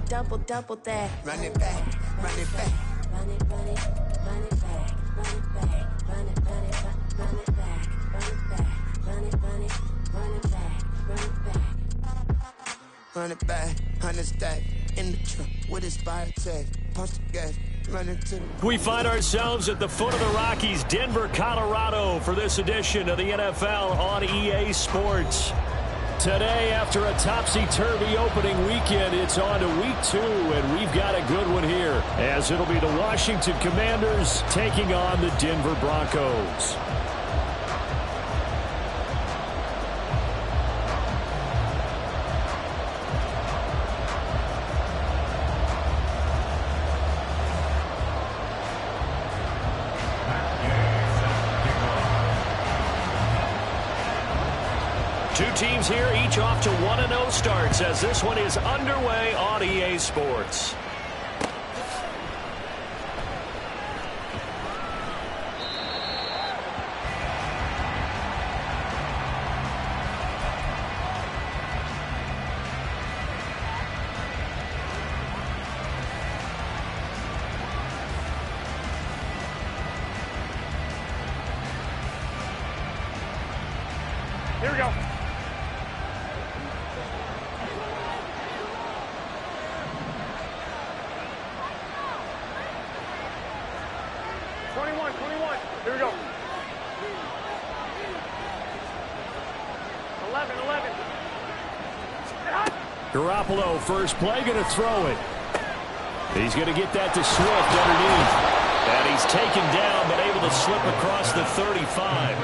double that. Run it back, run it back. Run it back, run it back, run it back, run it back, run it back, run it back, run it back. Run it back, 100 stack in the truck with Inspire tech. Punch the gas, run into the... We find ourselves at the foot of the Rockies, Denver, Colorado, for this edition of the NFL on EA Sports. Today, after a topsy-turvy opening weekend, it's on to week 2, and we've got a good one here, as it'll be the Washington Commanders taking on the Denver Broncos. Two teams here, each off to 1-0 starts as this one is underway on EA Sports. Here we go. Here we go. 11. Garoppolo, first play, going to throw it. He's going to get that to Swift underneath. And he's taken down, but able to slip across the 35.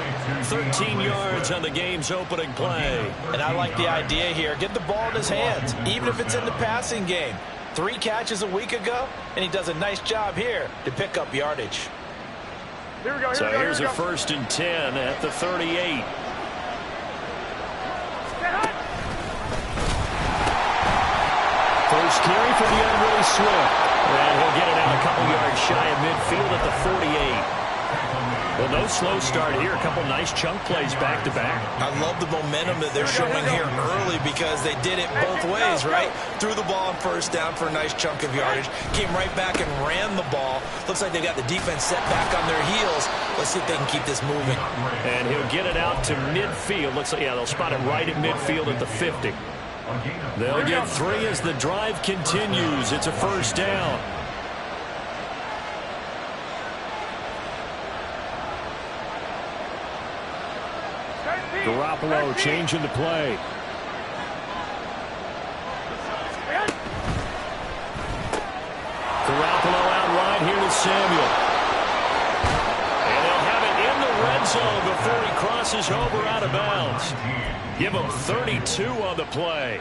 13 yards on the game's opening play. And I like the idea here. Get the ball in his hands, even if it's in the passing game. 3 catches a week ago, and he does a nice job here to pick up yardage. Here we go. So here's a 1st and 10 at the 38. First carry for DeAndre Swift. And he'll get it out a couple yards shy of midfield at the 48. Well, no slow start here. A couple nice chunk plays back-to-back. I love the momentum that they're showing here early because they did it both ways, right? Threw the ball on first down for a nice chunk of yardage. Came right back and ran the ball. Looks like they've got the defense set back on their heels. Let's see if they can keep this moving. And he'll get it out to midfield. Looks like, yeah, they'll spot it right at midfield at the 50. They'll get 3 as the drive continues. It's a first down. Garoppolo changing the play. Garoppolo out wide here to Samuel. And they'll have it in the red zone before he crosses over out of bounds. Give him 32 on the play.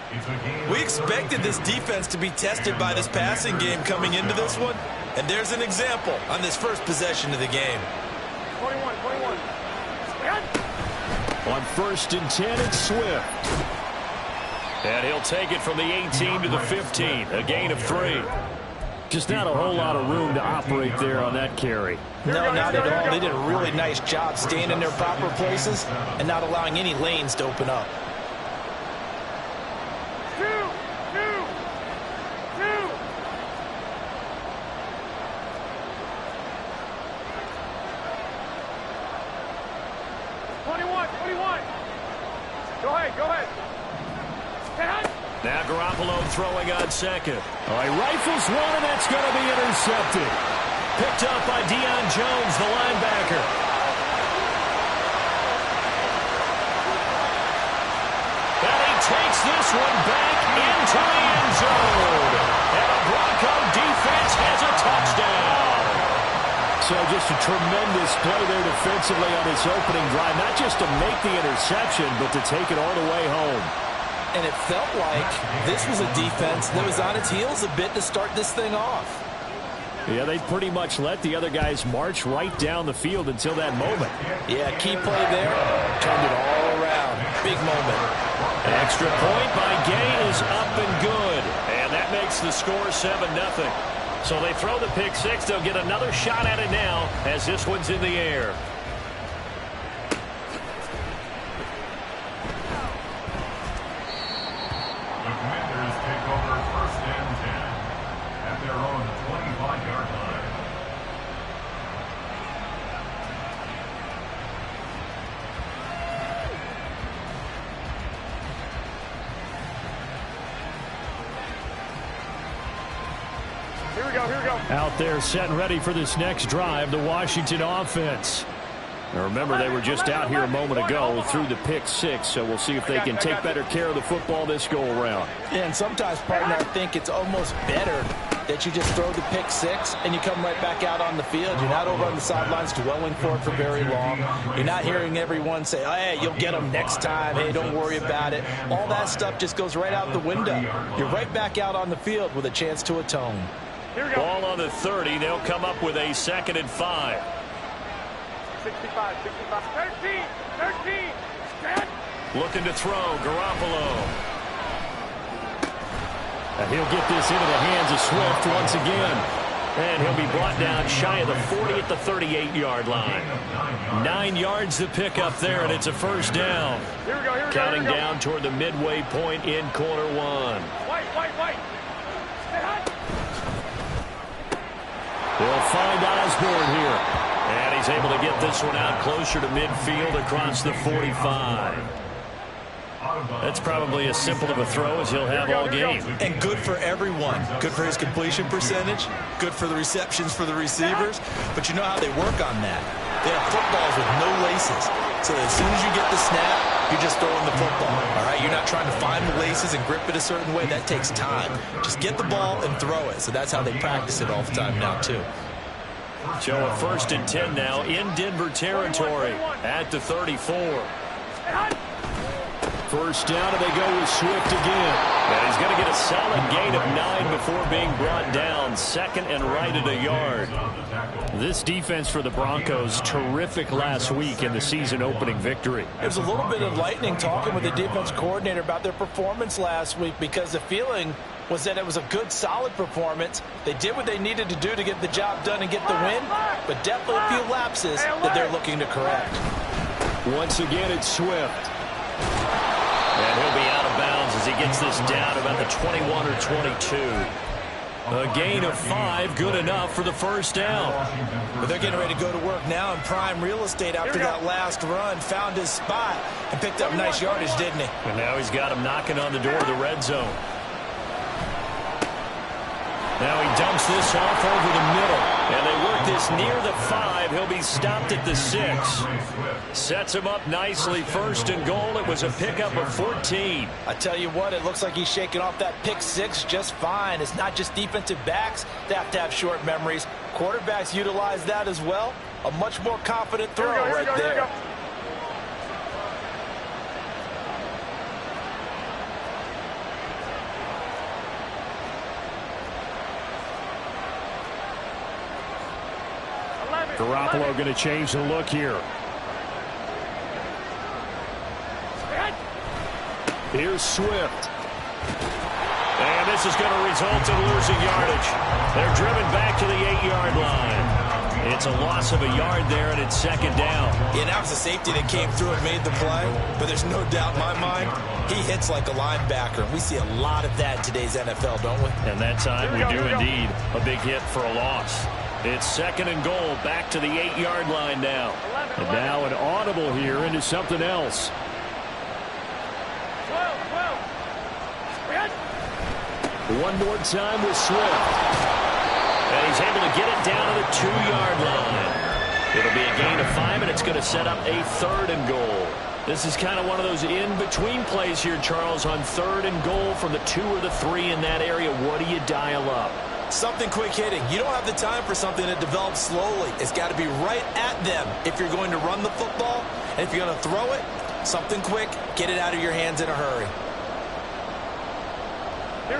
We expected this defense to be tested by this passing game coming into this one. And there's an example on this first possession of the game. 21. On 1st and 10, it's Swift. And he'll take it from the 18 to the 15. A gain of 3. Just not a whole lot of room to operate there on that carry. No, not at all. They did a really nice job staying in their proper places and not allowing any lanes to open up. 21. Go ahead. Now Garoppolo throwing on second. All right, rifles one, and that's going to be intercepted. Picked up by Deion Jones, the linebacker. And he takes this one back into the end zone. And the Bronco defense has a touchdown. So just a tremendous play there defensively on this opening drive. Not just to make the interception, but to take it all the way home. And it felt like this was a defense that was on its heels a bit to start this thing off. Yeah, they pretty much let the other guys march right down the field until that moment. Yeah, key play there. Turned it all around. Big moment. An extra point by Gay is up and good. And that makes the score 7-0. So they throw the pick six. They'll get another shot at it now as this one's in the air. The Commanders take over 1st and 10. Here we go, here we go. Out there setting ready for this next drive, the Washington offense. Now remember, they were just out here a moment ago through the pick six, so we'll see if they can take better care of the football this go-around. Yeah, and sometimes, partner, I think it's almost better that you just throw the pick six and you come right back out on the field. You're not over on the sidelines dwelling for it for very long. You're not hearing everyone say, oh, hey, you'll get them next time. Hey, don't worry about it. All that stuff just goes right out the window. You're right back out on the field with a chance to atone. Here we go. Ball on the 30. They'll come up with a 2nd and 5. 65, 65. 13, 13. Stand. Looking to throw, Garoppolo. And he'll get this into the hands of Swift once again. And he'll be brought down shy of the 40 at the 38-yard line. 9 yards to pick up there, and it's a first down. Here we go, here we go. Counting down toward the midway point in quarter one. White, white, white. Stay hot. They'll find Osborne here. And he's able to get this one out closer to midfield across the 45. That's probably as simple of a throw as he'll have all game. And good for everyone. Good for his completion percentage. Good for the receptions for the receivers. But you know how they work on that. They have footballs with no laces. So as soon as you get the snap, you're just throwing the football. All right? You're not trying to find the laces and grip it a certain way. That takes time. Just get the ball and throw it. So that's how they practice it all the time now, too. So a 1st and 10 now in Denver territory at the 34. First down, and they go with Swift again. And he's going to get a solid gain of 9 before being brought down. 2nd and right at a yard. This defense for the Broncos, terrific last week in the season-opening victory. There's a little bit of lightning talking with the defense coordinator about their performance last week because the feeling was that it was a good, solid performance. They did what they needed to do to get the job done and get the win, but definitely a few lapses that they're looking to correct. Once again, it's Swift. And he'll be out of bounds as he gets this down about the 21 or 22. A gain of 5, good enough for the first down. But they're getting ready to go to work now in prime real estate after that last run. Found his spot and picked up nice yardage, didn't he? And now he's got him knocking on the door of the red zone. Now he dumps this off over the middle. And they work this near the 5. He'll be stopped at the 6. Sets him up nicely. 1st and goal. It was a pickup of 14. I tell you what, it looks like he's shaking off that pick 6 just fine. It's not just defensive backs that have to have short memories. Quarterbacks utilize that as well. A much more confident throw right there. Garoppolo going to change the look here. Here's Swift. And this is going to result in losing yardage. They're driven back to the 8-yard line. It's a loss of a yard there, and it's 2nd down. Yeah, that was a safety that came through and made the play. But there's no doubt in my mind, he hits like a linebacker. We see a lot of that in today's NFL, don't we? And that time we do indeed. A big hit for a loss. It's 2nd and goal, back to the 8-yard line now. And now an audible here into something else. 12. One more time with Swift. And he's able to get it down to the 2-yard line. It'll be a gain of 5, and it's going to set up a 3rd and goal. This is kind of one of those in-between plays here, Charles, on 3rd and goal from the 2 or the 3 in that area. What do you dial up? Something quick hitting. You don't have the time for something that develops slowly. It's got to be right at them if you're going to run the football. And if you're going to throw it, something quick, get it out of your hands in a hurry.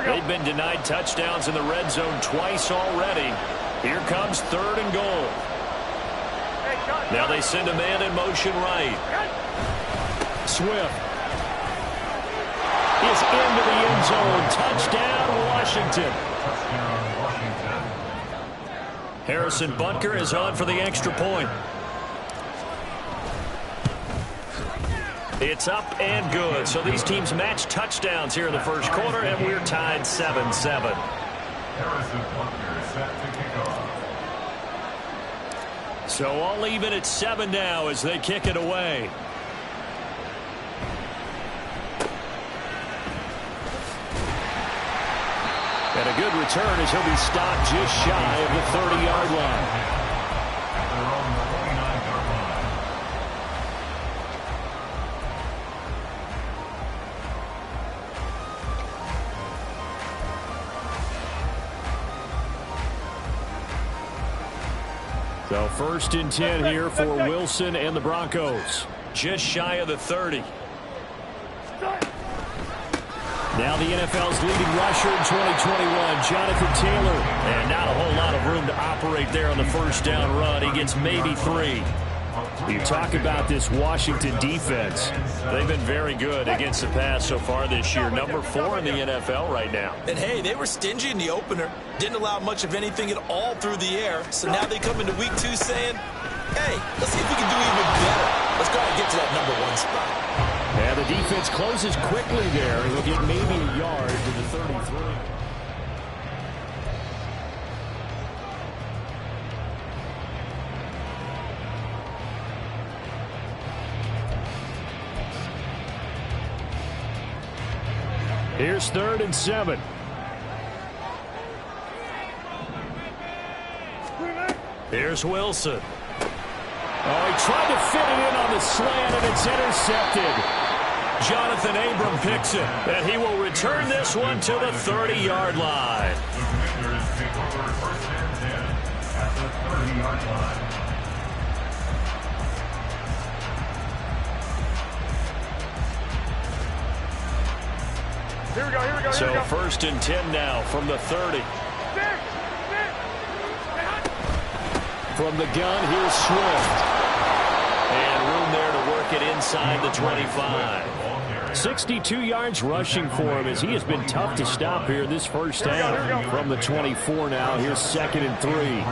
They've been denied touchdowns in the red zone twice already. Here comes 3rd and goal. Now they send a man in motion right. Swift is into the end zone. Touchdown, Washington. Harrison Butker is on for the extra point. It's up and good. So these teams match touchdowns here in the first quarter, and we're tied 7-7. So all even at 7 now as they kick it away. And a good return as he'll be stopped just shy of the 30-yard line. So 1st and 10 here for Wilson and the Broncos. Just shy of the 30. Now the NFL's leading rusher in 2021, Jonathan Taylor. And not a whole lot of room to operate there on the first down run. He gets maybe 3. You talk about this Washington defense. They've been very good against the pass so far this year. Number 4 in the NFL right now. And, hey, they were stingy in the opener. Didn't allow much of anything at all through the air. So now they come into week 2 saying, hey, let's see if we can do even better. Let's go ahead and get to that number 1 spot. And the defense closes quickly there. He'll get maybe a yard to the 33. Here's 3rd and 7. Here's Wilson. Oh, he tried to fit it in on the slant, and it's intercepted. Jonathan Abram picks it, and he will return this one to the 30-yard line. Here we go, here we go, So here we go. 1st and 10 now from the 30. From the gun, here's Swift. And room there to work it inside the 25. 62 yards rushing for him as he has been tough to stop here this first half. From the 24 now, here's 2nd and 3.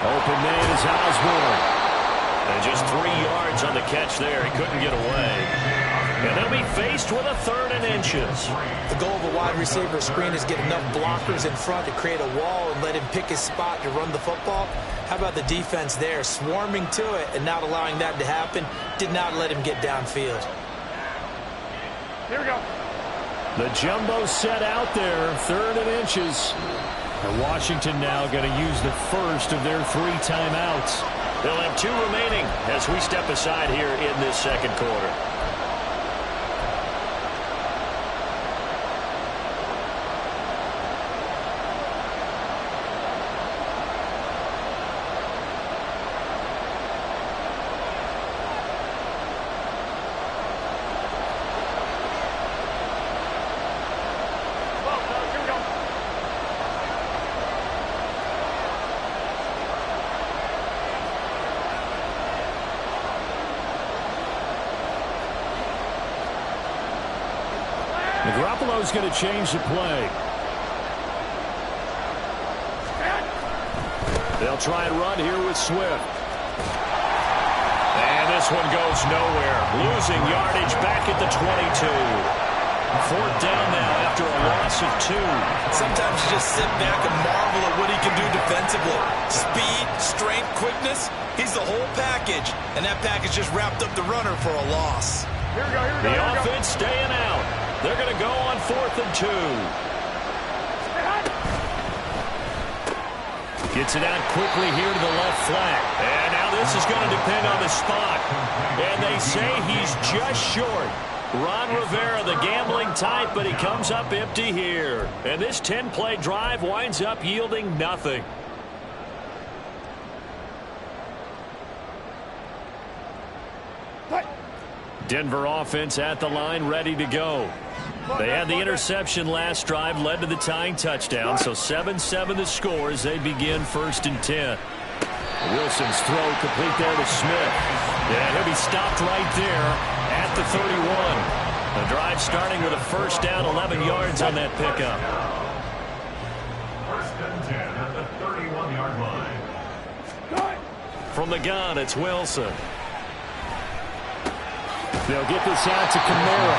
Open man is Osborne. And just 3 yards on the catch there. He couldn't get away. And they'll be faced with a 3rd and inches. The goal of a wide receiver screen is get enough blockers in front to create a wall and let him pick his spot to run the football. How about the defense there, swarming to it and not allowing that to happen? Did not let him get downfield. Here we go. The jumbo set out there, 3rd and inches. And Washington now going to use the first of their 3 timeouts. They'll have 2 remaining as we step aside here in this second quarter. Garoppolo's going to change the play. They'll try and run here with Swift. And this one goes nowhere. Losing yardage back at the 22. 4th down now after a loss of 2. Sometimes you just sit back and marvel at what he can do defensively. Speed, strength, quickness. He's the whole package. And that package just wrapped up the runner for a loss. Here we go, here we go. The offense staying out. They're going to go on 4th and 2. Gets it out quickly here to the left flat. And now this is going to depend on the spot. And they say he's just short. Ron Rivera, the gambling type, but he comes up empty here. And this 10-play drive winds up yielding nothing. Denver offense at the line, ready to go. They had the interception last drive, led to the tying touchdown, so 7-7 the score as they begin 1st and 10. Wilson's throw complete there to Smith. And he'll be stopped right there at the 31. The drive starting with a 1st down, 11 yards on that pickup. 1st and 10 at the 31-yard line. From the gun, it's Wilson. They'll get this out to Kamara.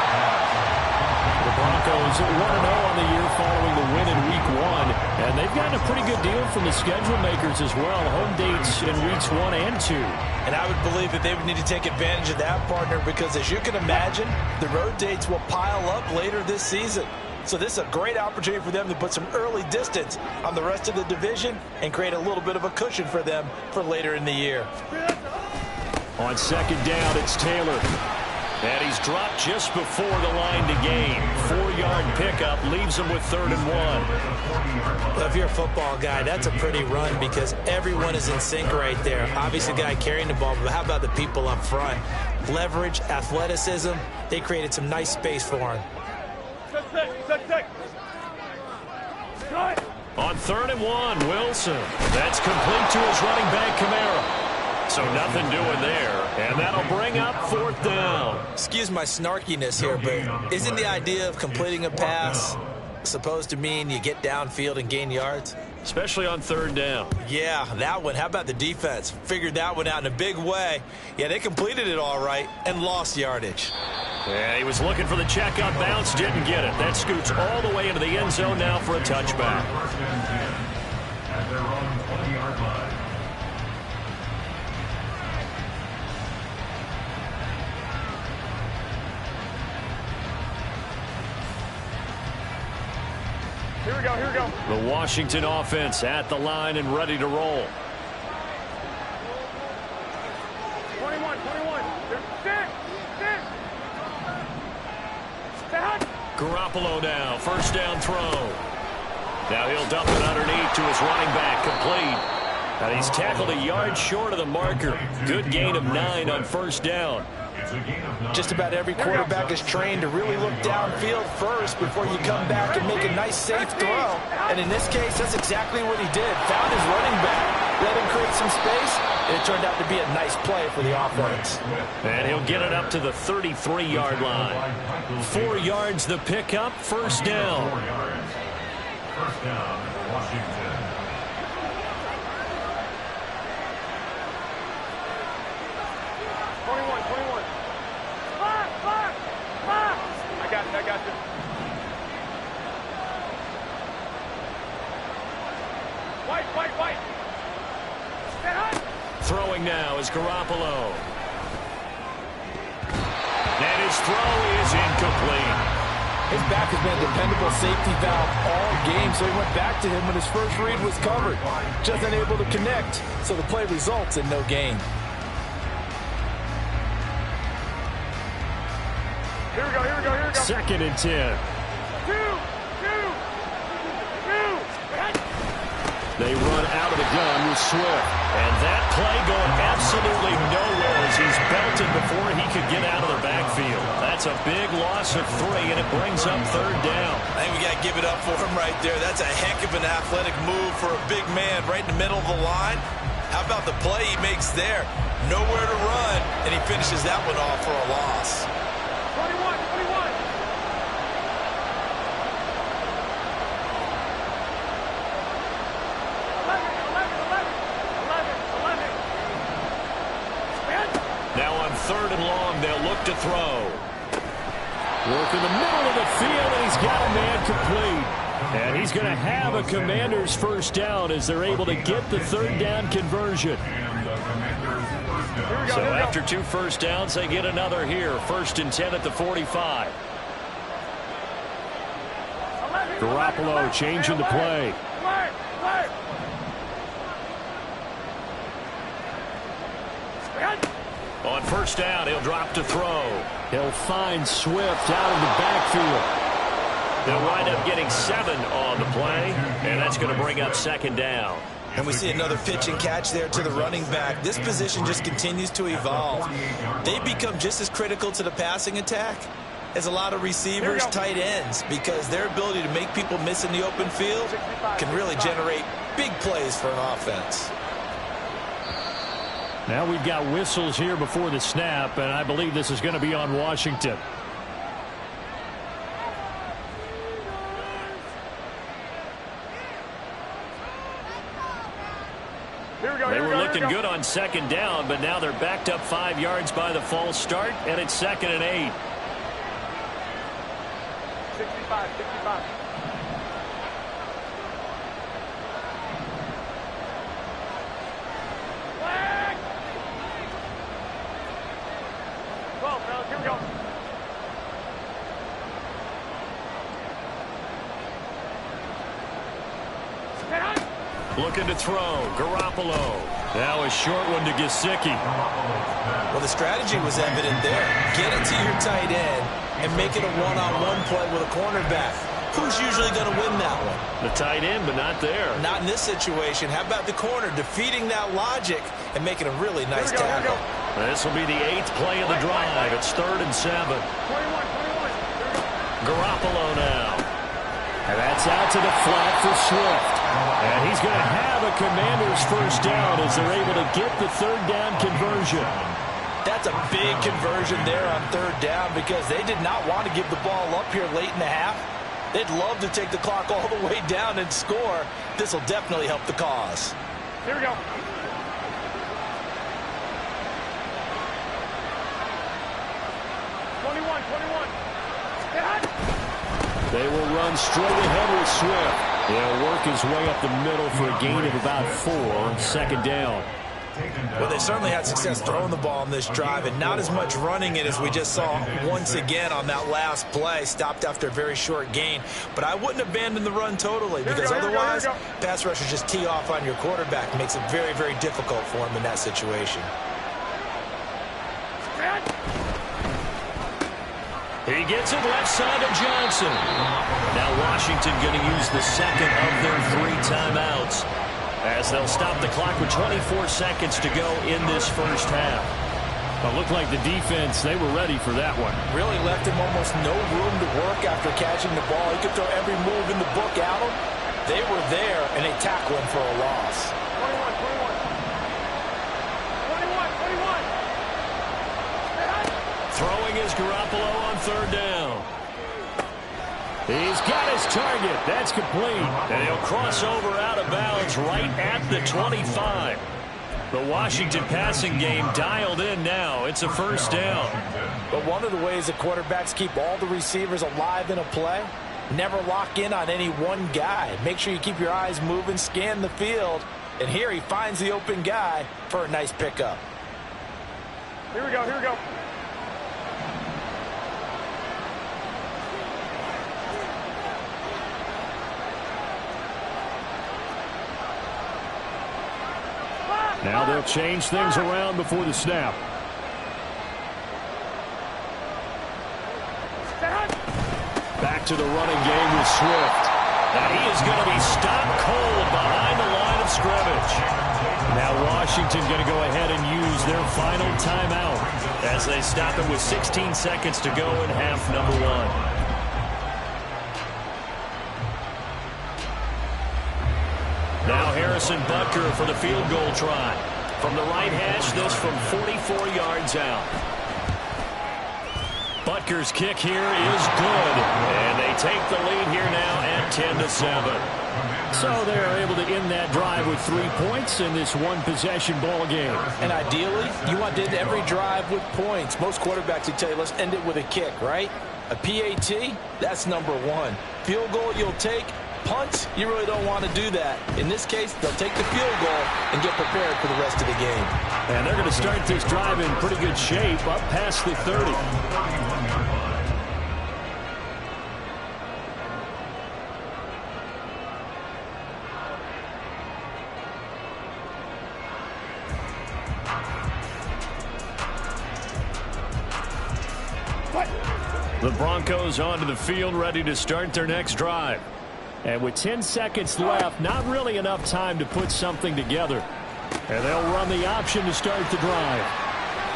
The Broncos 1-0 on the year following the win in Week 1. And they've gotten a pretty good deal from the schedule makers as well. Home dates in Weeks 1 and 2. And I would believe that they would need to take advantage of that, partner, because as you can imagine, the road dates will pile up later this season. So this is a great opportunity for them to put some early distance on the rest of the division and create a little bit of a cushion for them for later in the year. On second down, it's Taylor. And he's dropped just before the line to gain. 4-yard pickup leaves him with 3rd and 1. Well, if you're a football guy, that's a pretty run because everyone is in sync right there. Obviously, the guy carrying the ball, but how about the people up front? Leverage, athleticism, they created some nice space for him. On 3rd and 1, Wilson. That's complete to his running back, Kamara. So nothing doing there, and that'll bring up 4th down. Excuse my snarkiness here, but isn't the idea of completing a pass supposed to mean you get downfield and gain yards? Especially on 3rd down. Yeah, that one. How about the defense? Figured that one out in a big way. Yeah, they completed it all right and lost yardage. Yeah, he was looking for the check on bounce, didn't get it. That scoots all the way into the end zone now for a touchback. At their own 20-yard line. Here we go, here we go. The Washington offense at the line and ready to roll. 21. There's 6. Garoppolo now, 1st down throw. Now he'll dump it underneath to his running back, complete. And he's tackled a yard short of the marker. Good gain of 9 on 1st down. Just about every quarterback is trained to really look downfield first before you come back and make a nice, safe throw. And in this case, that's exactly what he did. Found his running back, let him create some space, and it turned out to be a nice play for the offense. And he'll get it up to the 33-yard line. 4 yards the pickup, 1st down. 1st down, Washington. I got you. White. Throwing now is Garoppolo. And his throw is incomplete. His back has been a dependable safety valve all game, so he went back to him when his first read was covered. Just unable to connect, so the play results in no gain. Here we go. 2nd and 10. Two. They run out of the gun with Swift. And that play going absolutely nowhere as he's belted before he could get out of the backfield. That's a big loss of 3, and it brings up 3rd down. I think we got to give it up for him right there. That's a heck of an athletic move for a big man right in the middle of the line. How about the play he makes there? Nowhere to run, and he finishes that one off for a loss. 21. Now on 3rd and long, they'll look to throw. Work in the middle of the field, and he's got a man complete. And he's going to have a Commander's 1st down as they're able to get the 3rd down conversion. So after 2 1st downs, they get another here. 1st and 10 at the 45. Garoppolo changing the play. On 1st down, he'll drop to throw. He'll find Swift out of the backfield. They'll wind up getting 7 on the play, and that's going to bring up 2nd down. And we see another pitch and catch there to the running back. This position just continues to evolve. They become just as critical to the passing attack as a lot of receivers, tight ends, because their ability to make people miss in the open field can really generate big plays for an offense. Now we've got whistles here before the snap, and I believe this is going to be on Washington. They were looking looking good on second down, but now they're backed up 5 yards by the false start, and it's 2nd and 8. 65, 65. Flag! 12, fellas, here we go. Looking to throw. Garoppolo. Now a short one to Gesicki. Well, the strategy was evident there. Get it to your tight end and make it a one-on-one play with a cornerback. Who's usually going to win that one? The tight end, but not there. Not in this situation. How about the corner defeating that logic and making a really nice tackle? This will be the 8th play of the drive. It's 3rd and 7. 21. Garoppolo now. And that's out to the flat for Swift. And he's going to have a Commanders first down as they're able to get the 3rd down conversion. That's a big conversion there on 3rd down because they did not want to give the ball up here late in the half. They'd love to take the clock all the way down and score. This will definitely help the cause. Here we go. They will run straight ahead with Swift. He'll work his way up the middle for a gain of about 4 on 2nd down. Well, they certainly had success throwing the ball on this drive and not as much running it as we just saw once again on that last play. Stopped after a very short gain. But I wouldn't abandon the run totally because otherwise pass rushers just tee off on your quarterback. It makes it very, very difficult for him in that situation. He gets it left side to Johnson. Now Washington going to use the 2nd of their 3 timeouts as they'll stop the clock with 24 seconds to go in this first half. But looked like the defense, they were ready for that one. Really left him almost no room to work after catching the ball. He could throw every move in the book at him. They were there, and they tackled him for a loss. 21. Throwing is Garoppolo on 3rd down. He's got his target. That's complete. And he'll cross over out of bounds right at the 25. The Washington passing game dialed in now. It's a first down. But one of the ways that quarterbacks keep all the receivers alive in a play, never lock in on any one guy. Make sure you keep your eyes moving, scan the field. And here he finds the open guy for a nice pickup. Here we go, here we go. Now they'll change things around before the snap. Back to the running game with Swift. And he is going to be stopped cold behind the line of scrimmage. Now Washington going to go ahead and use their final timeout as they stop it with 16 seconds to go in half number 1. Now Harrison Butker for the field goal try. From the right hash, this from 44 yards out. Butker's kick here is good. And they take the lead here now at 10-7. So they're able to end that drive with 3 points in this one-possession ball game. And ideally, you want to end every drive with points. Most quarterbacks would tell you, let's end it with a kick, right? A PAT, that's number 1. Field goal you'll take. Punt, you really don't want to do that. In this case, they'll take the field goal and get prepared for the rest of the game. And they're going to start this drive in pretty good shape, up past the 30. The Broncos onto the field, ready to start their next drive. And with 10 seconds left, not really enough time to put something together. And they'll run the option to start the drive.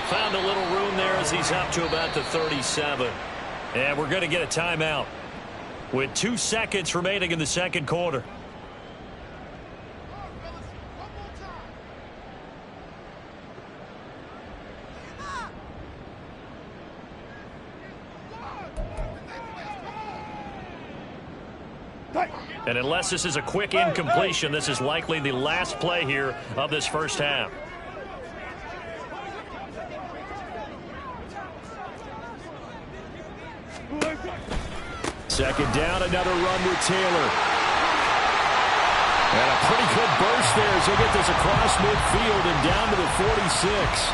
Found a little room there as he's up to about the 37. And we're going to get a timeout with 2 seconds remaining in the second quarter. And unless this is a quick incompletion, this is likely the last play here of this first half. Second down, another run with Taylor. And a pretty good burst there as they get this across midfield and down to the 46.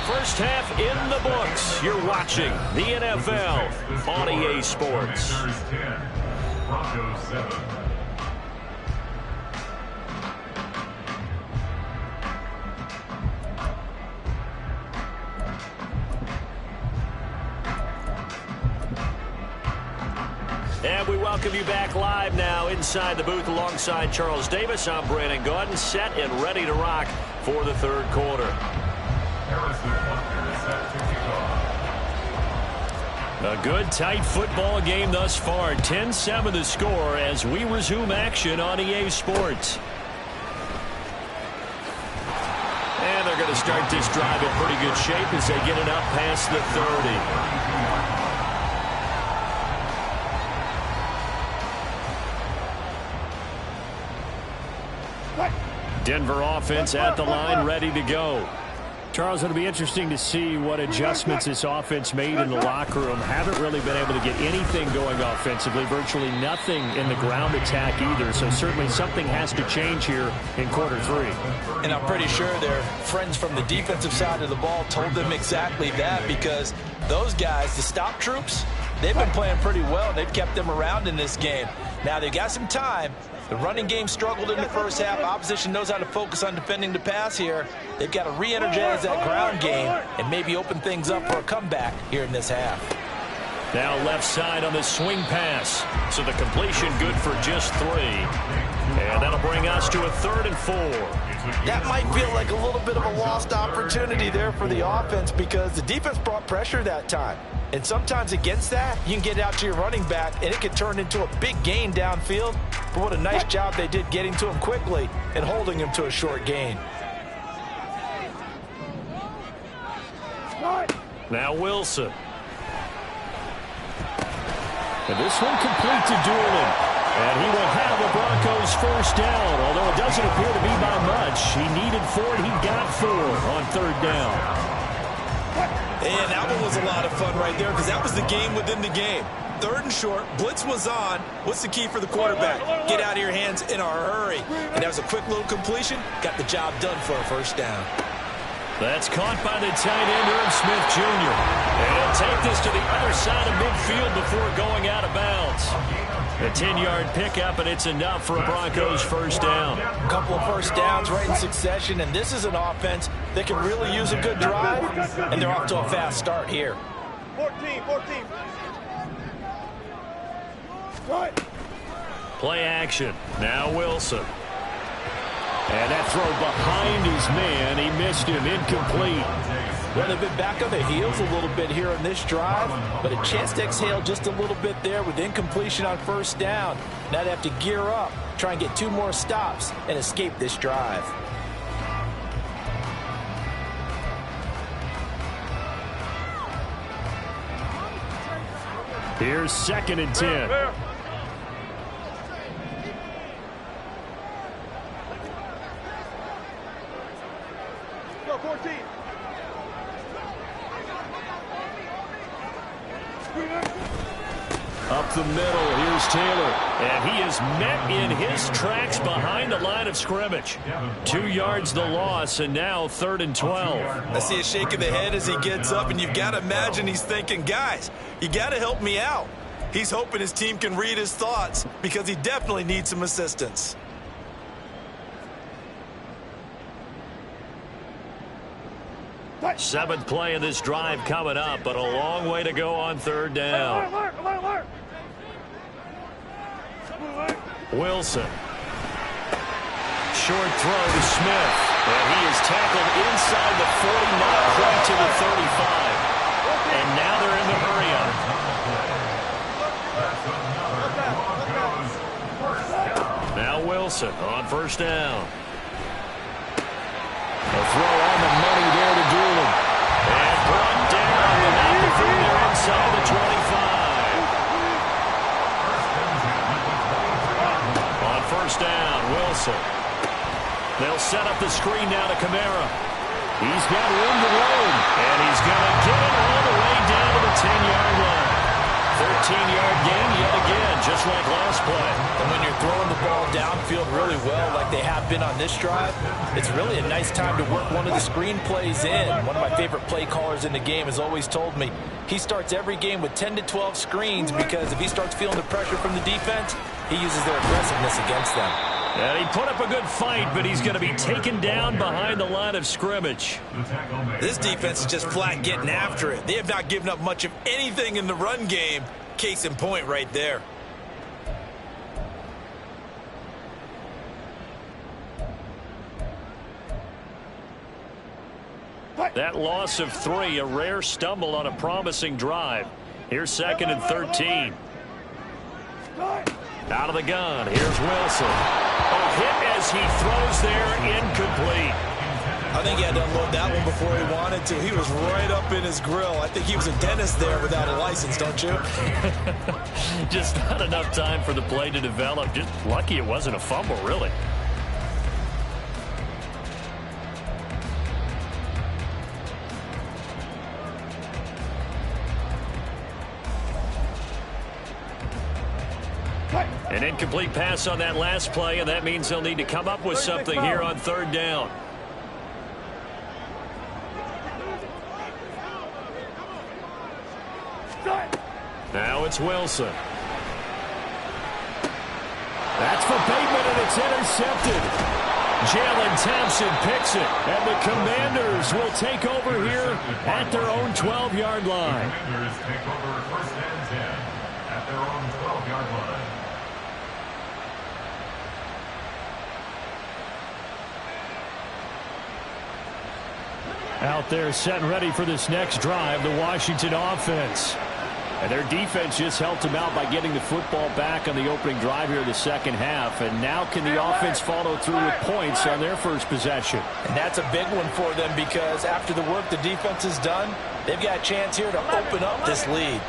First half in the books. You're watching the NFL on EA Sports. Broncos 7. And we welcome you back live now inside the booth alongside Charles Davis. I'm Brandon Gaudin, set and ready to rock for the third quarter. A good, tight football game thus far. 10-7 the score as we resume action on EA Sports. And they're going to start this drive in pretty good shape as they get it up past the 30. Denver offense at the line, ready to go. Charles, it'll be interesting to see what adjustments this offense made in the locker room. Haven't really been able to get anything going offensively, virtually nothing in the ground attack either. So certainly something has to change here in quarter three. And I'm pretty sure their friends from the defensive side of the ball told them exactly that, because those guys, the stop troops, they've been playing pretty well. They've kept them around in this game. Now they've got some time. The running game struggled in the first half. Opposition knows how to focus on defending the pass here. They've got to re-energize that ground game and maybe open things up for a comeback here in this half. Now left side on the swing pass. So the completion good for just 3. And that'll bring us to a 3rd and 4. That might feel like a little bit of a lost opportunity there for the offense, because the defense brought pressure that time. And sometimes against that, you can get out to your running back, and it can turn into a big gain downfield. But what a nice job they did getting to him quickly and holding him to a short gain. Now Wilson. And this one complete to Doolin. And he will have the Broncos first down, although it doesn't appear to be by much. He needed 4, he got 4 on 3rd down. And that one was a lot of fun right there, because that was the game within the game. 3rd and short, blitz was on. What's the key for the quarterback? Get out of your hands in a hurry. And that was a quick little completion. Got the job done for a first down. That's caught by the tight end, Irv Smith Jr. And he'll take this to the other side of midfield before going out of bounds. A 10-yard pickup, and it's enough for a Broncos first down. A couple of first downs right in succession, and this is an offense that can really use a good drive, and they're off to a fast start here. 14. Play action. Now Wilson. And that throw behind his man. He missed him. Incomplete. Well, they've been back on their heels a little bit here on this drive, but a chance to exhale just a little bit there with incompletion on first down. Now they have to gear up, try and get 2 more stops, and escape this drive. Here's 2nd and 10. Go 14. Up the middle, here's Taylor. And he is met in his tracks behind the line of scrimmage. 2 yards the loss, and now 3rd and 12. I see a shake of the head as he gets up, and you've got to imagine he's thinking, guys, you got to help me out. He's hoping his team can read his thoughts, because he definitely needs some assistance. Seventh play of this drive coming up, but a long way to go on 3rd down. Wilson. Short throw to Smith. And he is tackled inside the 40, not quite to the 35. And now they're in the hurry-up. Now Wilson on first down. A throw on the money there to Doolin. And brought down without the finger inside the 25. On first down, Wilson. They'll set up the screen now to Kamara. He's got room to roam, and he's going to get it all the way down 14-yard gain yet again, just like last play. And when you're throwing the ball downfield really well like they have been on this drive, it's really a nice time to work one of the screen plays in. One of my favorite play callers in the game has always told me he starts every game with 10 to 12 screens because if he starts feeling the pressure from the defense, he uses their aggressiveness against them. And he put up a good fight, but he's going to be taken down behind the line of scrimmage. This defense is just flat getting after it. They have not given up much of anything in the run game. Case in point right there. That loss of 3, a rare stumble on a promising drive. Here's 2nd and 13. Out of the gun, here's Wilson. A hit as he throws there, incomplete. I think he had to unload that one before he wanted to. He was right up in his grill. I think he was a dentist there without a license, don't you? Just not enough time for the play to develop. Just lucky it wasn't a fumble, really. An incomplete pass on that last play, and that means they'll need to come up with something here on 3rd down. Now it's Wilson. That's for Bateman, and it's intercepted. Jalen Thompson picks it, and the Commanders will take over here at their own 12-yard line. Commanders take over 1st and 10 at their own 12-yard line. Out there set and ready for this next drive, the Washington offense. And their defense just helped them out by getting the football back on the opening drive here in the 2nd half. And now can the offense follow through with points on their first possession? And that's a big one for them because after the work the defense has done, they've got a chance here to open up this lead.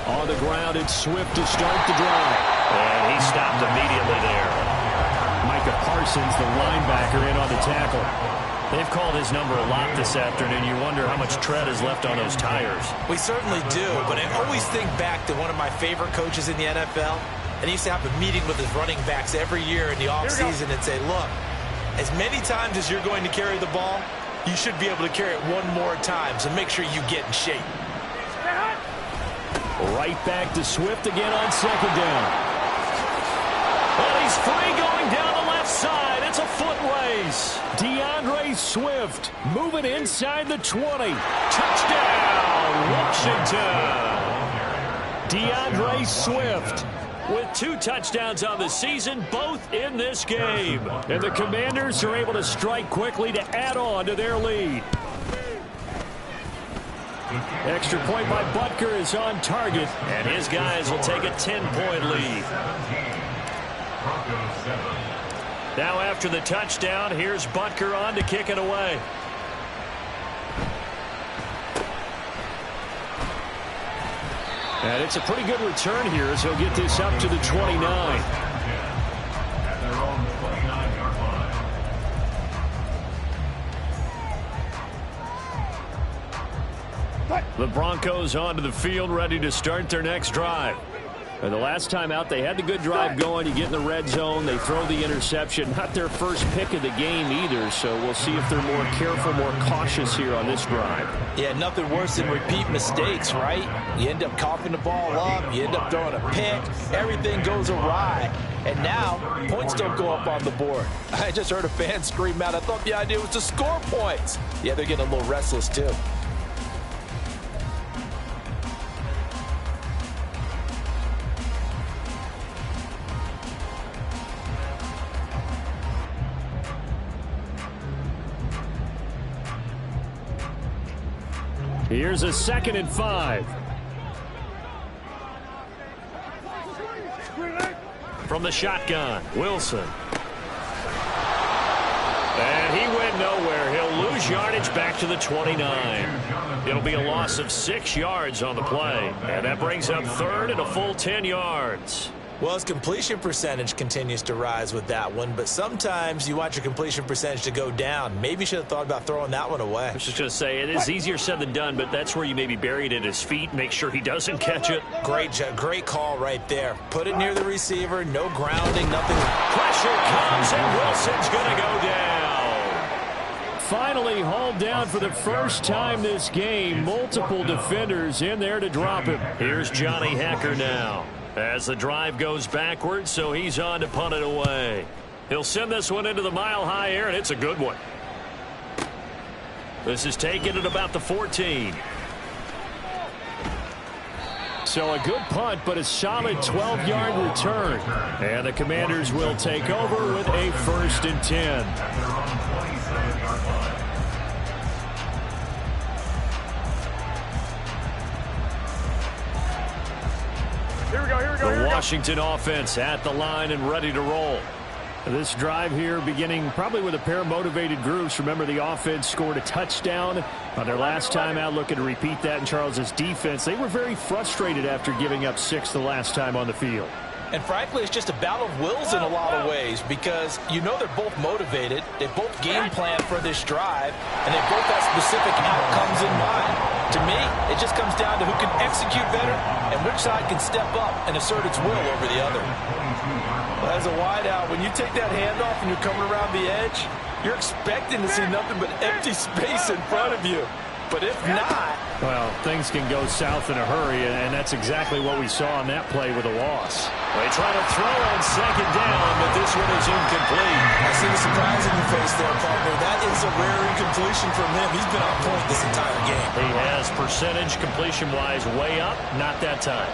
On the ground, it's Swift to start the drive. And he stopped immediately there. Micah Parsons, the linebacker, in on the tackle. They've called his number a lot this afternoon. You wonder how much tread is left on those tires. We certainly do, but I always think back to one of my favorite coaches in the NFL, and he used to have a meeting with his running backs every year in the offseason and say, look, as many times as you're going to carry the ball, you should be able to carry it one more time, so make sure you get in shape. Right back to Swift again on 2nd down. Well, he's free going down the left side. It's a foot race. DeAndre Swift moving inside the 20. Touchdown, Washington. DeAndre Swift with 2 touchdowns on the season, both in this game. And the Commanders are able to strike quickly to add on to their lead. Extra point by Butker is on target, and his guys will take a 10-point lead. Now after the touchdown, here's Butker on to kick it away. And it's a pretty good return here as he'll get this up to the 29. At their own 29-yard line. The Broncos onto the field, ready to start their next drive. And the last time out, they had the good drive going. You get in the red zone, they throw the interception. Not their first pick of the game either, so we'll see if they're more careful, more cautious here on this drive. Yeah, nothing worse than repeat mistakes, right? You end up coughing the ball up, you end up throwing a pick, everything goes awry. And now, points don't go up on the board. I just heard a fan scream out, I thought the idea was to score points. Yeah, they're getting a little restless too. Here's a 2nd and 5. From the shotgun, Wilson. And he went nowhere. He'll lose yardage back to the 29. It'll be a loss of 6 yards on the play. And that brings up 3rd and a full 10 yards. Well, his completion percentage continues to rise with that one, but sometimes you want your completion percentage to go down. Maybe you should have thought about throwing that one away. I was just going to say, it is easier said than done, but that's where you maybe bury it at his feet, make sure he doesn't catch it. Great call right there. Put it near the receiver, no grounding, nothing. Pressure comes, and Wilson's going to go down. Finally hauled down for the first time this game. Multiple defenders in there to drop him. Here's Johnny Hekker now, as the drive goes backwards, so he's on to punt it away. He'll send this one into the mile-high air, and it's a good one. This is taken at about the 14. So a good punt, but a solid 12-yard return. And the Commanders will take over with a 1st and 10. Here we go. The Washington offense at the line and ready to roll. This drive here beginning probably with a pair of motivated groups. Remember, the offense scored a touchdown on their last time out. Looking to repeat that in Charles's defense. They were very frustrated after giving up 6 the last time on the field. And frankly, it's just a battle of wills in a lot of ways, because you know they're both motivated. They both game plan for this drive, and they both have specific outcomes in mind. To me, it just comes down to who can execute better and which side can step up and assert its will over the other. As a wideout, when you take that handoff and you're coming around the edge, you're expecting to see nothing but empty space in front of you. But if not... Well, things can go south in a hurry, and that's exactly what we saw on that play with a loss. They try to throw on 2nd down, but this one is incomplete. I see the surprise in your face there, partner. That is a rare incompletion from him. He's been on point this entire game. He has percentage completion-wise way up, not that time.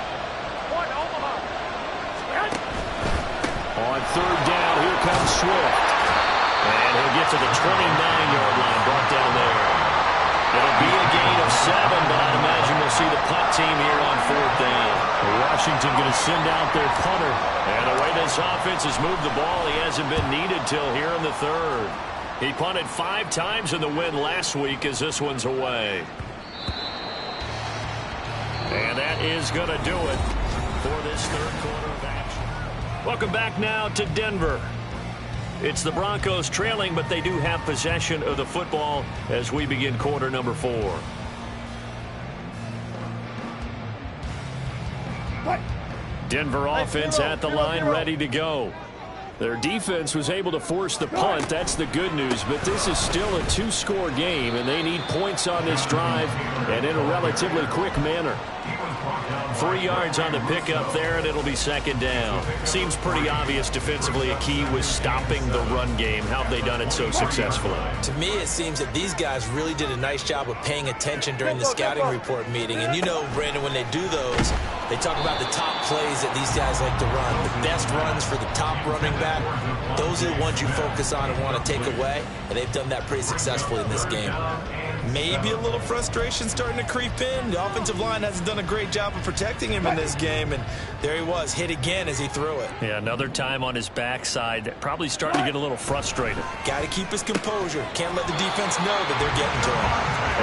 On 3rd down, here comes Swift. And he'll get to the 29-yard line, brought down there. It'll be a gain of 7, but I'd imagine we'll see the punt team here on 4th down. Washington going to send out their punter. And the way this offense has moved the ball, he hasn't been needed till here in the 3rd. He punted 5 times in the win last week as this one's away. And that is going to do it for this 3rd quarter of action. Welcome back now to Denver. It's the Broncos trailing, but they do have possession of the football as we begin quarter number 4. Denver offense at the line, ready to go. Their defense was able to force the punt. That's the good news, but this is still a 2-score game, and they need points on this drive and in a relatively quick manner. 3 yards on the pickup there, and it'll be 2nd down. Seems pretty obvious defensively a key was stopping the run game. How have they done it so successfully? To me, it seems that these guys really did a nice job of paying attention during the scouting report meeting. And you know, Brandon, when they do those, they talk about the top plays that these guys like to run. The best runs for the top running back, those are the ones you focus on and want to take away. And they've done that pretty successfully in this game. Maybe a little frustration starting to creep in. The offensive line hasn't done a great job of protecting him in this game, and there he was, hit again as he threw it. Yeah, another time on his backside, probably starting to get a little frustrated. Got to keep his composure. Can't let the defense know that they're getting to him.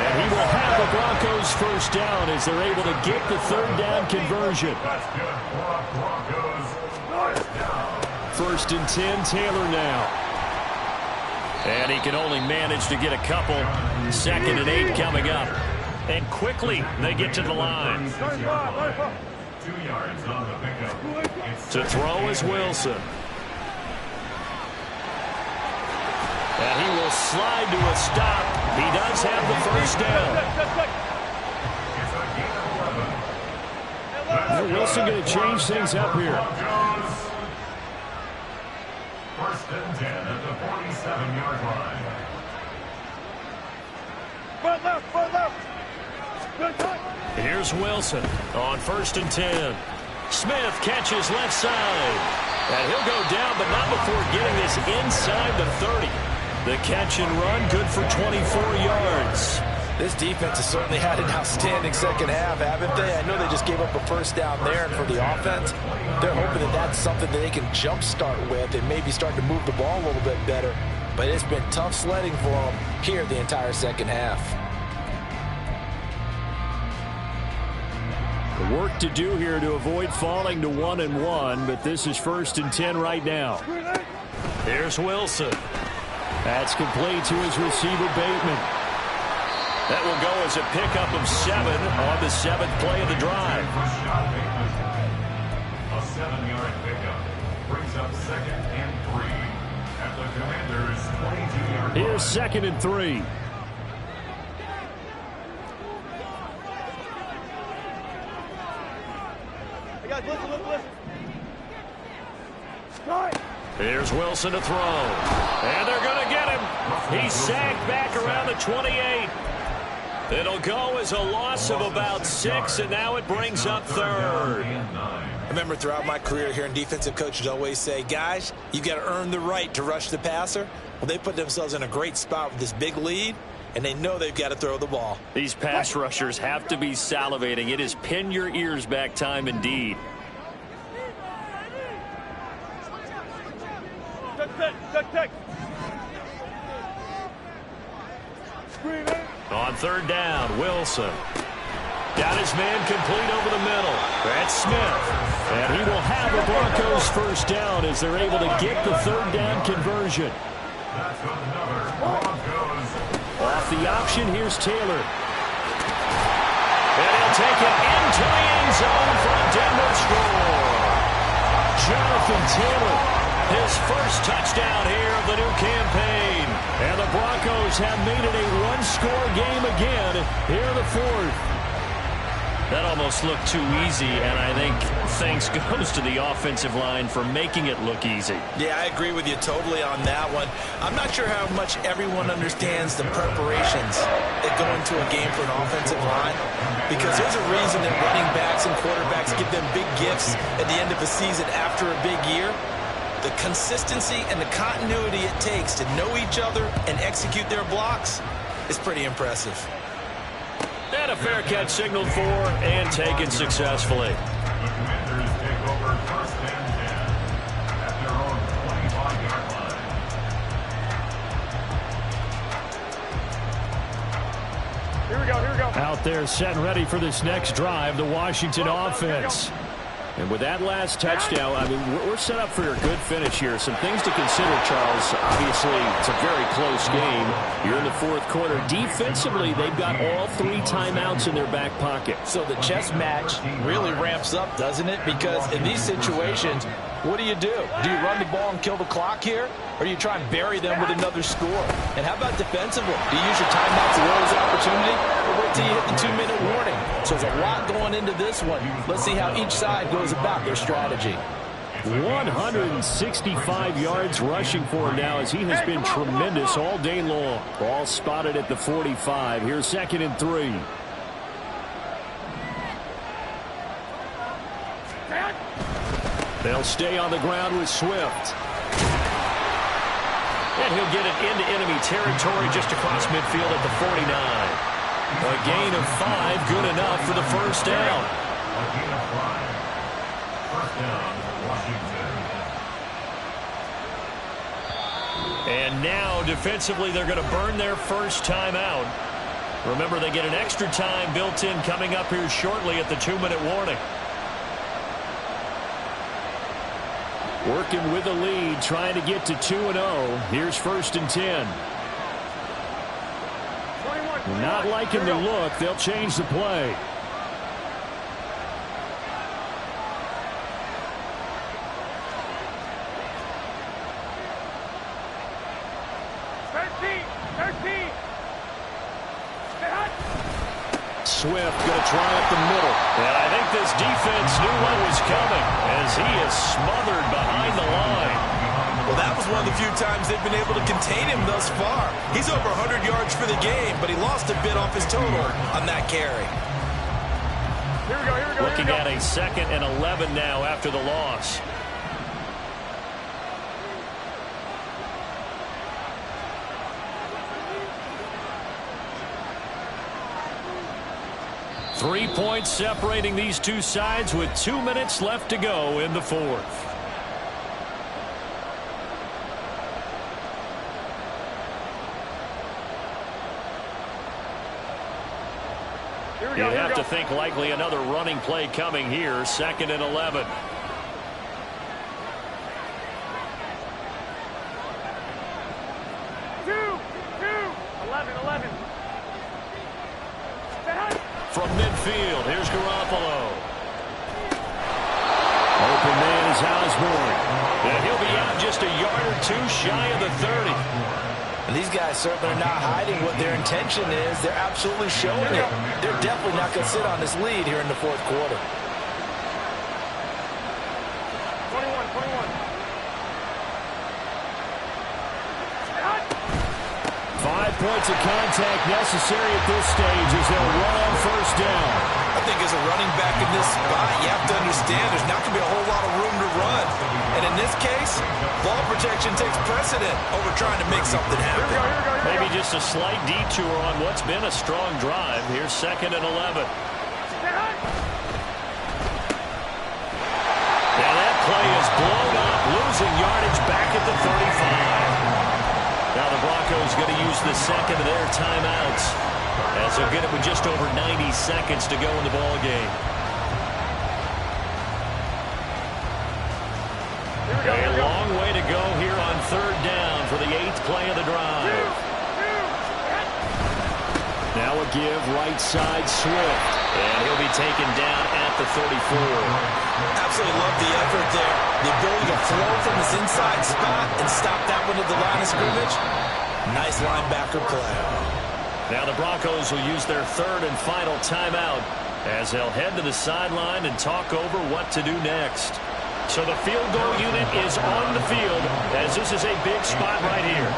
And he will have the Broncos 1st down as they're able to get the 3rd down conversion. 1st and 10, Taylor now. And he can only manage to get a couple. 2nd and 8 coming up. And quickly, they get to the line. 2 yards on the pickup. To throw is Wilson. And he will slide to a stop. He does have the 1st down. Wilson going to change things up here. 1st and 10 at the 47-yard line. Here's Wilson on 1st and 10. Smith catches left side. And he'll go down, but not before getting this inside the 30. The catch and run, good for 24 yards. This defense has certainly had an outstanding 2nd half, haven't they? I know they just gave up a 1st down there, and for the offense, they're hoping that that's something that they can jumpstart with and maybe start to move the ball a little bit better. But it's been tough sledding for them here the entire 2nd half. Work to do here to avoid falling to 1-1, but this is 1st and 10 right now. Here's Wilson. That's complete to his receiver, Bateman. That will go as a pickup of 7 on the 7th play of the drive. A 7-yard pickup brings up 2nd and 3 at the Commanders' 22-yard line. Here's 2nd and 3. Hey guys, listen. Here's Wilson to throw. And they're going to get him. He's sacked back around the 28. It'll go as a loss of about 6, and now it brings up 3rd. I remember throughout my career hearing defensive coaches always say, guys, you've got to earn the right to rush the passer. Well, they put themselves in a great spot with this big lead, and they know they've got to throw the ball. These pass rushers have to be salivating. It is pin your ears back time indeed. Check. On 3rd down, Wilson. Got his man complete over the middle. That's Smith. And he will have the Broncos 1st down as they're able to get the 3rd down conversion. That's another Broncos. Off the option, here's Taylor. And he'll take it into the end zone for a Denver score. Jonathan Taylor, his first touchdown here of the new campaign. And the Broncos have made it a one-score game again here in the 4th. That almost looked too easy, and I think thanks goes to the offensive line for making it look easy. Yeah, I agree with you totally on that one. I'm not sure how much everyone understands the preparations that go into a game for an offensive line, because there's a reason that running backs and quarterbacks give them big gifts at the end of a season after a big year. The consistency and the continuity it takes to know each other and execute their blocks is pretty impressive. And a fair catch signaled for and taken successfully. The Commanders take over 1st and 10 at their own 25-yard line. Here we go. Out there set and ready for this next drive, the Washington offense. And with that last touchdown, I mean, we're set up for a good finish here. Some things to consider, Charles. Obviously, it's a very close game. You're in the 4th quarter. Defensively, they've got all 3 timeouts in their back pocket. So the chess match really ramps up, doesn't it? Because in these situations, what do? Do you run the ball and kill the clock here? Or do you try and bury them with another score? And how about defensively? Do you use your timeouts to lose opportunity? Or wait till you hit the 2-minute warning? So there's a lot going into this one. Let's see how each side goes about their strategy. 165 yards rushing for him now as he has been tremendous all day long. Ball spotted at the 45. Here's 2nd and 3. They'll stay on the ground with Swift. And he'll get it into enemy territory just across midfield at the 49. A gain of 5, good enough for the 1st down. A gain of 5. 1st down, Washington. And now, defensively, they're going to burn their 1st timeout. Remember, they get an extra time built in coming up here shortly at the 2-minute warning. Working with the lead, trying to get to 2-0. Here's 1st and 10. Not liking the look. They'll change the play. Swift going to try up the middle. And I think this defense knew what was coming as he is smothered behind the line. Well, that was one of the few times they've been able to contain him thus far. He's over 100 yards for the game, but he lost a bit off his total on that carry. Here we go. Looking at a 2nd and 11 now after the loss. Three points separating these two sides with 2 minutes left to go in the 4th. You have to think likely another running play coming here. 2nd and 11. From midfield, here's Garoppolo. Open man is Osborne. And he'll be out just a yard or two shy of the 30. And these guys certainly are not hiding what their intention is. They're absolutely showing it. They're definitely not going to sit on this lead here in the 4th quarter. 5 points of contact necessary at this stage as they'll run on 1st down. I think as a running back in this spot, you have to understand there's not going to be a whole lot of room to run. And in this case, ball protection takes precedent over trying to make something happen. Maybe just a slight detour on what's been a strong drive. Here's 2nd and 11. Now that play is blown up, losing yardage back at the 35. Now the Broncos going to use the 2nd of their timeouts as they'll get it with just over 90 seconds to go in the ball game. A long way to go here on 3rd down for the 8th play of the drive. Now a give right side Swift, and he'll be taken down at the 34. Absolutely love the effort there. The ability to flow from this inside spot and stop that one at the line of scrimmage. Nice linebacker play. Now the Broncos will use their 3rd and final timeout as they'll head to the sideline and talk over what to do next. So the field goal unit is on the field as this is a big spot right here.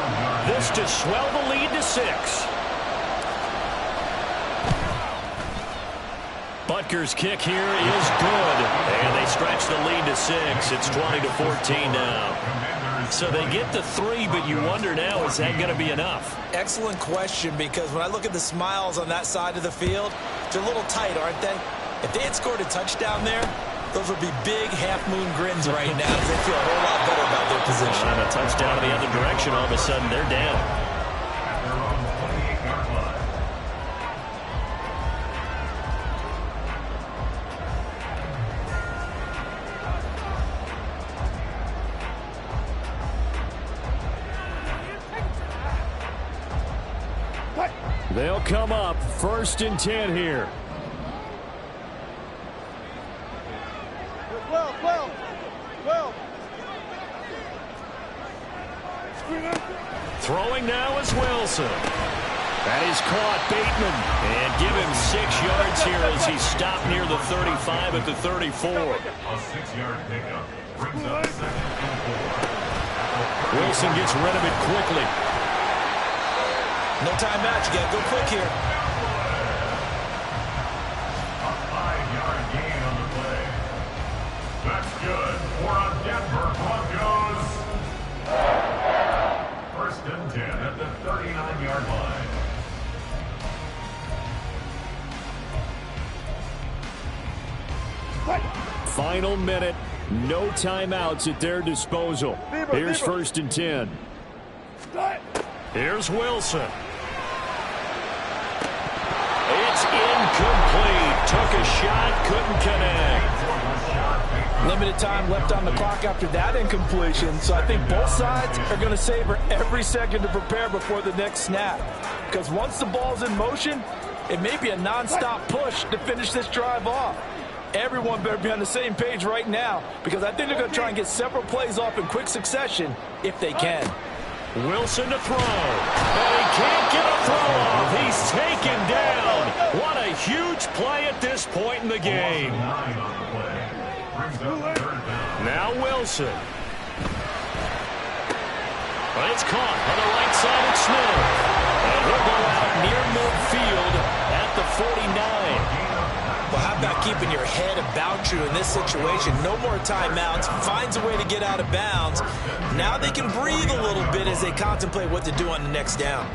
This to swell the lead to 6. Butker's kick here is good, and they stretch the lead to 6. It's 20-14 now. So they get to 3, but you wonder now, is that going to be enough? Excellent question, because when I look at the smiles on that side of the field, they're a little tight, aren't they? If they had scored a touchdown there, those would be big half-moon grins right now as they feel a whole lot better about their position. And a touchdown in the other direction, all of a sudden they're down. They'll come up 1st and 10 here. 12. Throwing now is Wilson. That is caught Bateman. And give him 6 yards here as he stopped near the 35 at the 34. A 6-yard pickup brings up 2nd and 4. Wilson gets rid of it quickly. No timeout. You got to go quick here. A 5-yard gain on the play. That's good for a Denver Broncos. 1st and 10 at the 39-yard line. Final minute. No timeouts at their disposal. Here's 1st and 10. Here's Wilson. It's incomplete. Took a shot, couldn't connect. Limited time left on the clock after that incompletion, so I think both sides are going to savor every second to prepare before the next snap. Because once the ball's in motion, it may be a non-stop push to finish this drive off. Everyone better be on the same page right now, because I think they're going to try and get several plays off in quick succession if they can. Wilson to throw. And he can't get a throw off. He's taken down. What a huge play at this point in the game. 9 on the play. Brings up 3rd down. Now Wilson. But it's caught on the right side of Smith. And he'll go out near midfield at the 49. Well, how about keeping your head about you in this situation? No more timeouts. Finds a way to get out of bounds. Now they can breathe a little bit as they contemplate what to do on the next down.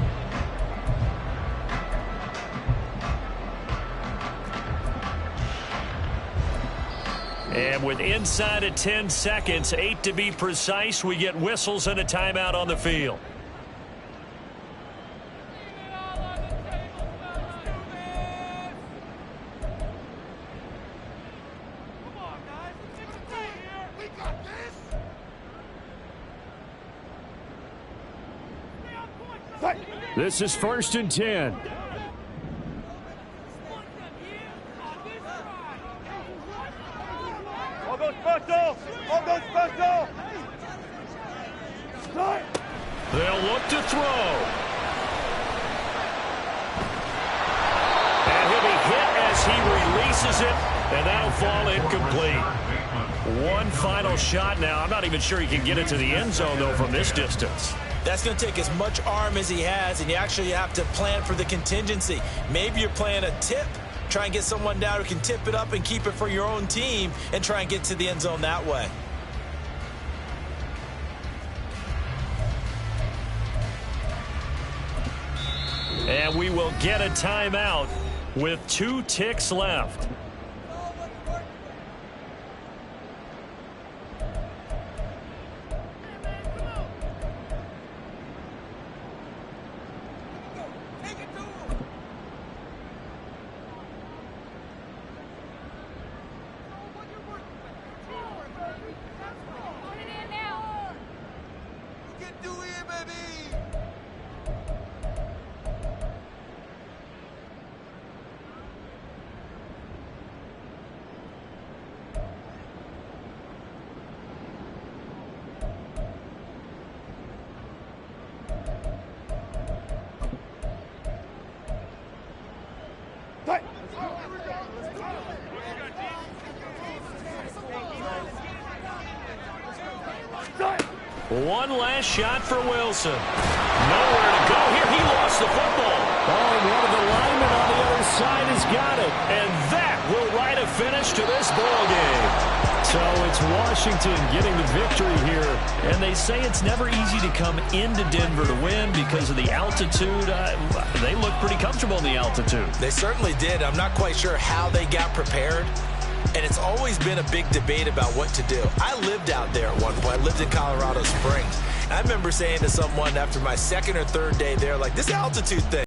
And with inside of 10 seconds, 8 to be precise, we get whistles and a timeout on the field. This is 1st and 10. All goes special. All goes special. Start. They'll look to throw. And he'll be hit as he releases it, and that'll fall incomplete. One final shot now. I'm not even sure he can get it to the end zone, though, from this distance. That's going to take as much arm as he has, and you actually have to plan for the contingency. Maybe you're playing a tip. Try and get someone down who can tip it up and keep it for your own team and try and get to the end zone that way. And we will get a timeout with 2 ticks left. One last shot for Wilson. Nowhere to go here. He lost the football. Oh, one of the linemen on the other side has got it. And that will write a finish to this ball game. So it's Washington getting the victory here. And they say it's never easy to come into Denver to win because of the altitude. They look pretty comfortable in the altitude. They certainly did. I'm not quite sure how they got prepared. And it's always been a big debate about what to do. I lived out there at one point. I lived in Colorado Springs. I remember saying to someone after my 2nd or 3rd day there, like, this altitude thing,